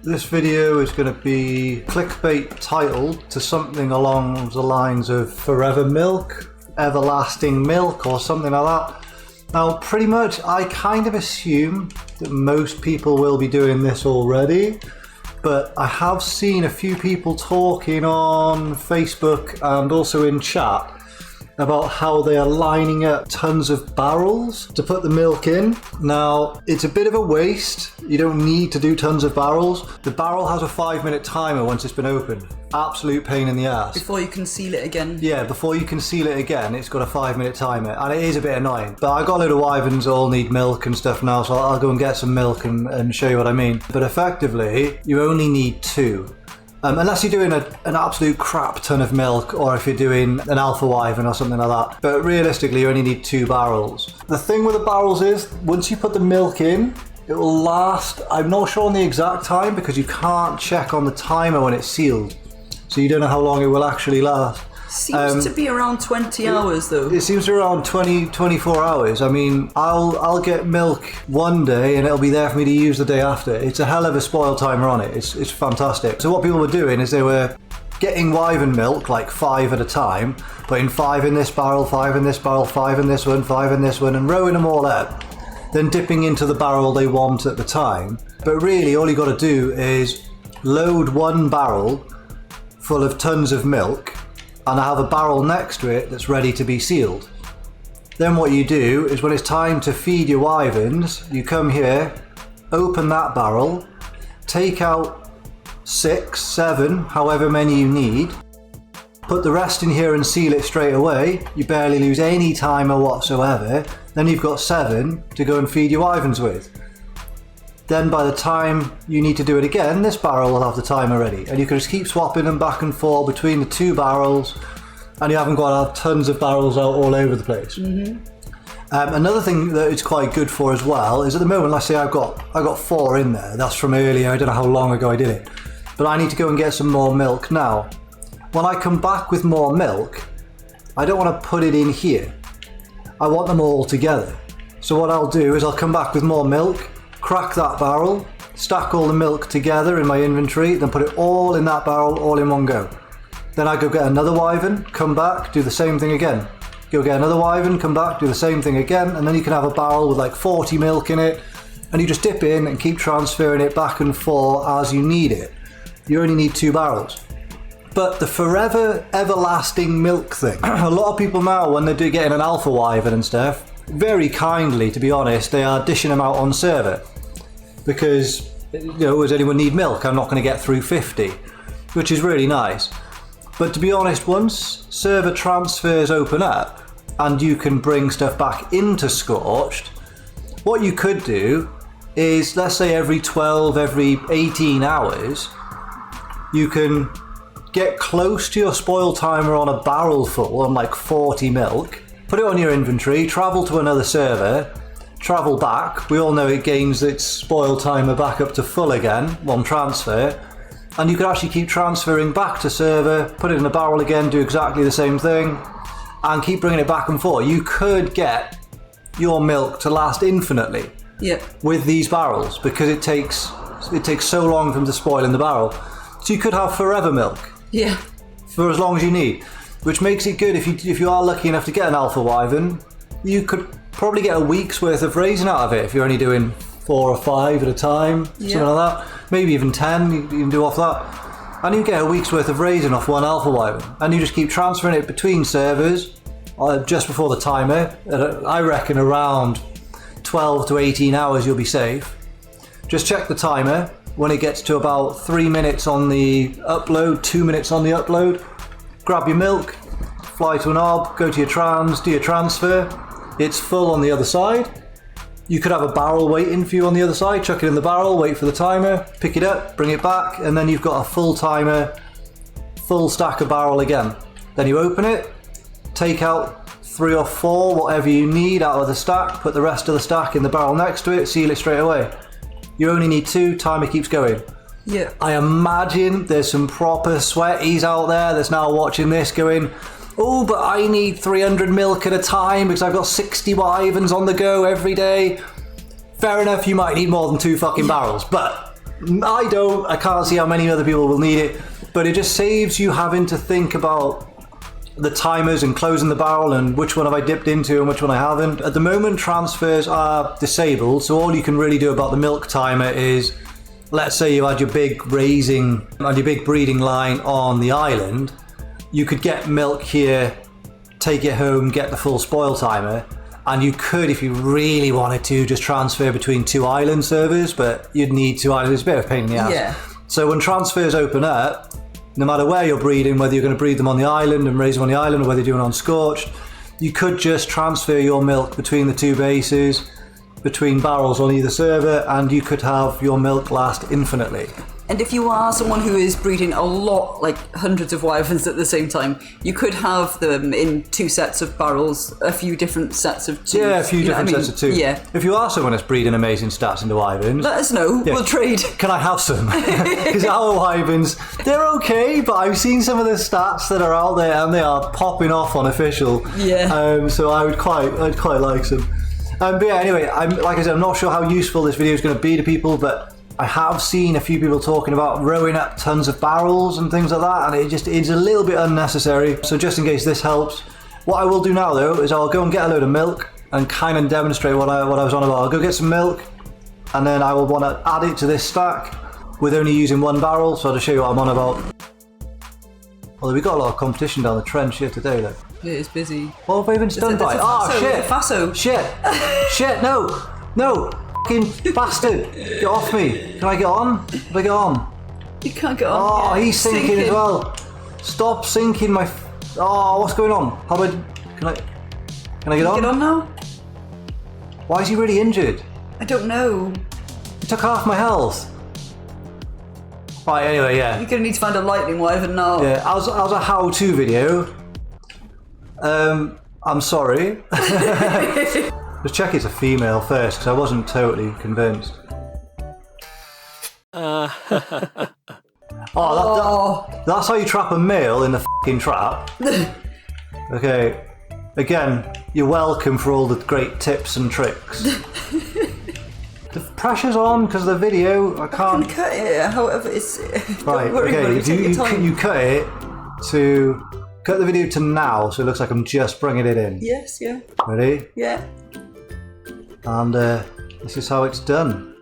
This video is going to be clickbait titled to something along the lines of forever milk, everlasting milk, or something like that. Now, pretty much, I kind of assume that most people will be doing this already, but I have seen a few people talking on Facebook and also in chat about how they are lining up tons of barrels to put the milk in. Now, it's a bit of a waste. You don't need to do tons of barrels. The barrel has a 5-minute timer once it's been opened. Absolute pain in the ass. Before you can seal it again. Yeah, before you can seal it again, it's got a 5-minute timer, and it is a bit annoying. But I got a load of wyverns that all need milk and stuff now, so I'll go and get some milk and show you what I mean. But effectively, you only need 2. Unless you're doing an absolute crap ton of milk, or if you're doing an alpha wyvern or something like that. But realistically, you only need 2 barrels. The thing with the barrels is, once you put the milk in, it will last, I'm not sure on the exact time because you can't check on the timer when it's sealed. So you don't know how long it will actually last. Seems to be around 20 hours though. It seems to be around 24 hours. I mean, I'll get milk one day and it'll be there for me to use the day after. It's a hell of a spoil timer on it. It's fantastic. So what people were doing is they were getting wyvern milk, like 5 at a time, putting 5 in this barrel, 5 in this barrel, 5 in this one, 5 in this one, and rowing them all up, then dipping into the barrel they want at the time. But really, all you got to do is load 1 barrel full of tons of milk, and I have a barrel next to it that's ready to be sealed. Then what you do is when it's time to feed your wyverns, you come here, open that barrel, take out 6, 7, however many you need, put the rest in here and seal it straight away. You barely lose any timer whatsoever. Then you've got 7 to go and feed your wyverns with. Then by the time you need to do it again, this barrel will have the timer ready. And you can just keep swapping them back and forth between the 2 barrels, and you haven't got to have tons of barrels out all over the place. Mm-hmm. Another thing that it's quite good for as well is at the moment, let's say I've got 4 in there. That's from earlier, I don't know how long ago I did it. But I need to go and get some more milk now. When I come back with more milk, I don't want to put it in here. I want them all together. So what I'll do is I'll come back with more milk, crack that barrel, stack all the milk together in my inventory, then put it all in that barrel, all in one go. Then I go get another wyvern, come back, do the same thing again. Go get another wyvern, come back, do the same thing again, and then you can have a barrel with like 40 milk in it, and you just dip in and keep transferring it back and forth as you need it. You only need 2 barrels. But the forever, everlasting milk thing, a lot of people now, when they're getting an alpha wyvern and stuff, very kindly, to be honest, they are dishing them out on server. Because, does anyone need milk? I'm not going to get through 50, which is really nice. But to be honest, once server transfers open up and you can bring stuff back into Scorched, what you could do is, let's say every 12, every 18 hours, you can get close to your spoil timer on a barrel full, on like 40 milk, put it on your inventory, travel to another server, travel back. We all know it gains its spoil timer back up to full again on transfer. And you could actually keep transferring back to server, put it in a barrel again, do exactly the same thing, and keep bringing it back and forth. You could get your milk to last infinitely with these barrels because it takes so long for them to spoil in the barrel. So you could have forever milk. Yeah. For as long as you need. Which makes it good if you are lucky enough to get an alpha wyvern, you could probably get a week's worth of raising out of it if you're only doing 4 or 5 at a time, something like that. Maybe even 10 you can do off that. And you get a week's worth of raising off 1 alpha wyvern. And you just keep transferring it between servers just before the timer. I reckon around 12 to 18 hours you'll be safe. Just check the timer. When it gets to about 3 minutes on the upload, 2 minutes on the upload, grab your milk, fly to an orb, go to your trans, do your transfer. It's full on the other side. You could have a barrel waiting for you on the other side, chuck it in the barrel, wait for the timer, pick it up, bring it back, and then you've got a full timer, full stack of barrel again. Then you open it, take out 3 or 4, whatever you need out of the stack, put the rest of the stack in the barrel next to it, seal it straight away. You only need 2, timer keeps going. Yeah. I imagine there's some proper sweaties out there that's now watching this going, oh, but I need 300 milk at a time because I've got 60 wyverns on the go every day. Fair enough, you might need more than 2 fucking barrels, but I don't. I can't see how many other people will need it, but it just saves you having to think about the timers and closing the barrel and which one have I dipped into and which one I haven't. At the moment, transfers are disabled, so all you can really do about the milk timer is, let's say you had your big raising and your big breeding line on the island, you could get milk here, take it home, get the full spoil timer, and you could, if you really wanted to, just transfer between 2 island servers, but you'd need 2 islands. It's a bit of a pain in the ass. Yeah. So when transfers open up, no matter where you're breeding, whether you're going to breed them on the island and raise them on the island, or whether you're doing it on Scorched, you could just transfer your milk between the 2 bases, between barrels on either server, and you could have your milk last infinitely. And if you are someone who is breeding a lot, like hundreds of wyverns at the same time, you could have them in 2 sets of barrels, a few different sets of 2. Yeah, a few different sets of 2. Yeah. If you are someone that's breeding amazing stats into wyverns, let us know. Yeah. We'll trade. Can I have some? Because our wyverns, they're okay, but I've seen some of the stats that are out there and they are popping off on official. Yeah. So I'd quite like some. But yeah, anyway, like I said, I'm not sure how useful this video is going to be to people, but I have seen a few people talking about rowing up tons of barrels and things like that, and it's a little bit unnecessary. So just in case this helps, what I will do now though is I'll go and get a load of milk and kind of demonstrate what I was on about. I'll go get some milk, and then I will want to add it to this stack with only using 1 barrel. So I'll just show you what I'm on about. Although we've got a lot of competition down the trench here today though. It is busy. What have I been stunned by? Oh shit! Faso. Shit! No! Fucking bastard! Get off me! Can I get on? Can I get on? You can't get on. Oh, yeah. he's sinking as well. Stop sinking my. Oh, what's going on? How do I? Can I get on? Get on now? Why is he really injured? I don't know. He took half my health. Right. Anyway, yeah. You're gonna need to find a lightning wyvern now. Yeah. As a how-to video. I'm sorry. Just check it's a female first, because I wasn't totally convinced. That's how you trap a male in the f***ing trap. Okay. Again, you're welcome for all the great tips and tricks. The pressure's on because of the video. I can't. I can cut it, however, it's. Right, okay. You cut it to. Cut the video to now, so it looks like I'm just bringing it in. Yes, yeah. Ready? Yeah. And this is how it's done.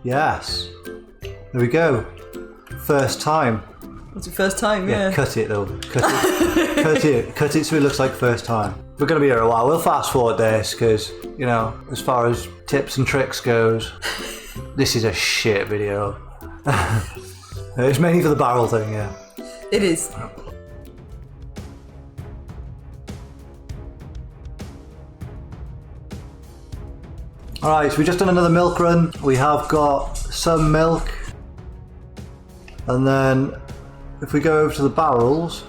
Yes. There we go. First time. It's the first time, yeah. Cut it though. Cut it. Cut it so it looks like first time. We're going to be here a while. We'll fast forward this because, you know, as far as tips and tricks goes, this is a shit video. It's mainly for the barrel thing, yeah. It is. Alright, so we've just done another milk run. We have got some milk. And then if we go over to the barrels,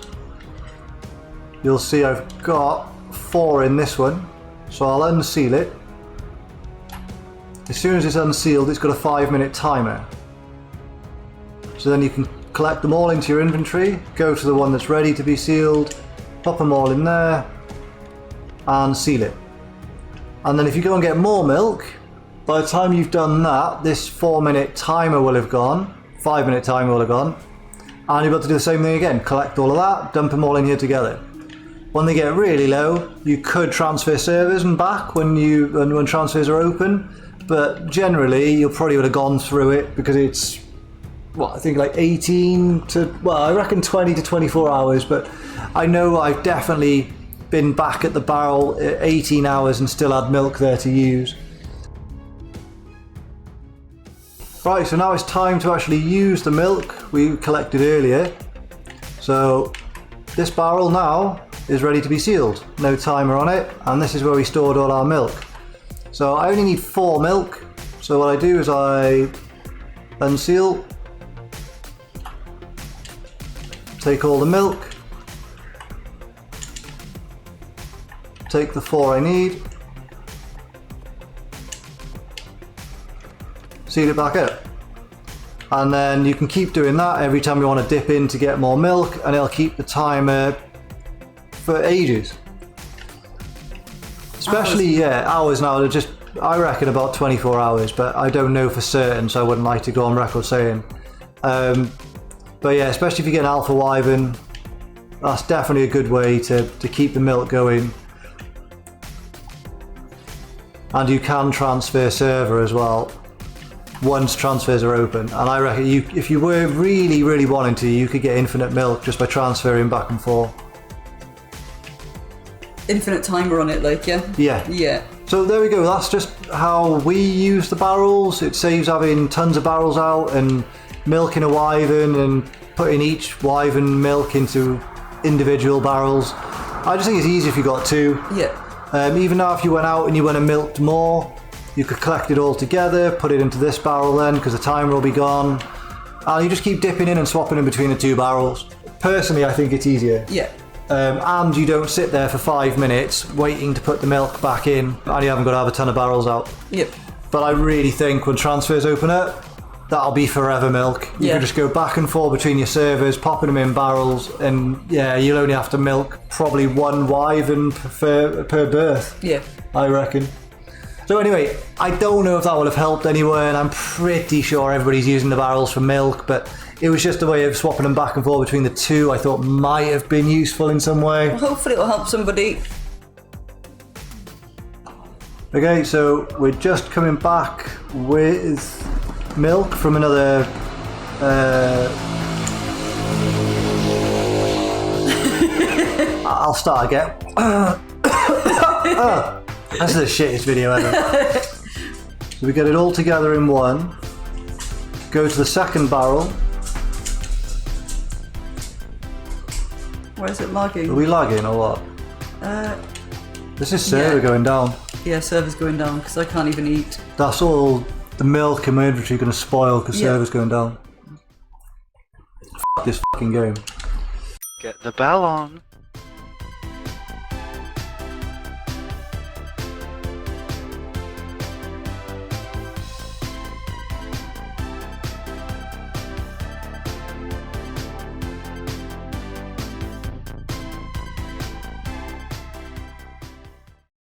you'll see I've got 4 in this one. So I'll unseal it. As soon as it's unsealed, it's got a 5-minute timer. So then you can collect them all into your inventory, go to the one that's ready to be sealed, pop them all in there, and seal it. And then if you go and get more milk, by the time you've done that, this 4-minute timer will have gone, 5-minute timer will have gone, and you're able to do the same thing again, collect all of that, dump them all in here together. When they get really low, you could transfer servers and back when transfers are open, but generally you probably would have gone through it because it's I think like 18 to, I reckon 20 to 24 hours, but I know I've definitely been back at the barrel 18 hours and still had milk there to use. Right, so now it's time to actually use the milk we collected earlier. So this barrel now is ready to be sealed. No timer on it, and this is where we stored all our milk. So I only need 4 milk. So what I do is I unseal, take all the milk, take the 4 I need, seal it back up. And then you can keep doing that every time you want to dip in to get more milk, and it'll keep the timer for ages. Especially, hours now. They're just, I reckon about 24 hours, but I don't know for certain, so I wouldn't like to go on record saying. But yeah, especially if you get an alpha wyvern, that's definitely a good way to keep the milk going. And you can transfer server as well once transfers are open. And I reckon if you were really, really wanting to, you could get infinite milk just by transferring back and forth. Infinite timer on it, like, yeah? Yeah. Yeah. So there we go, that's just how we use the barrels. It saves having tons of barrels out and milking a wyvern and putting each wyvern milk into individual barrels. I just think it's easier if you got two. Yeah. Even now if you went out and you went and milked more, you could collect it all together, put it into this barrel then, because the timer will be gone. And you just keep dipping in and swapping in between the two barrels. Personally, I think it's easier. Yeah. And you don't sit there for 5 minutes waiting to put the milk back in, and you haven't got to have a ton of barrels out. Yep. But I really think when transfers open up, that'll be forever milk. You can just go back and forth between your servers, popping them in barrels, and yeah, you'll only have to milk probably one wyvern per birth. Yeah. I reckon. So anyway, I don't know if that will have helped anyone. I'm pretty sure everybody's using the barrels for milk, but it was just a way of swapping them back and forth between the two. I thought might have been useful in some way. Well, hopefully it'll help somebody. Okay, so we're just coming back with milk from another I'll start again. That's the shittest video ever. So we get it all together in one, go to the second barrel. Why is it lagging? Are we lagging or what? This is server going down. Yeah, server's going down because I can't even eat. That's all the milk in my inventory going to spoil because server's going down. F this fucking game. Get the bell on.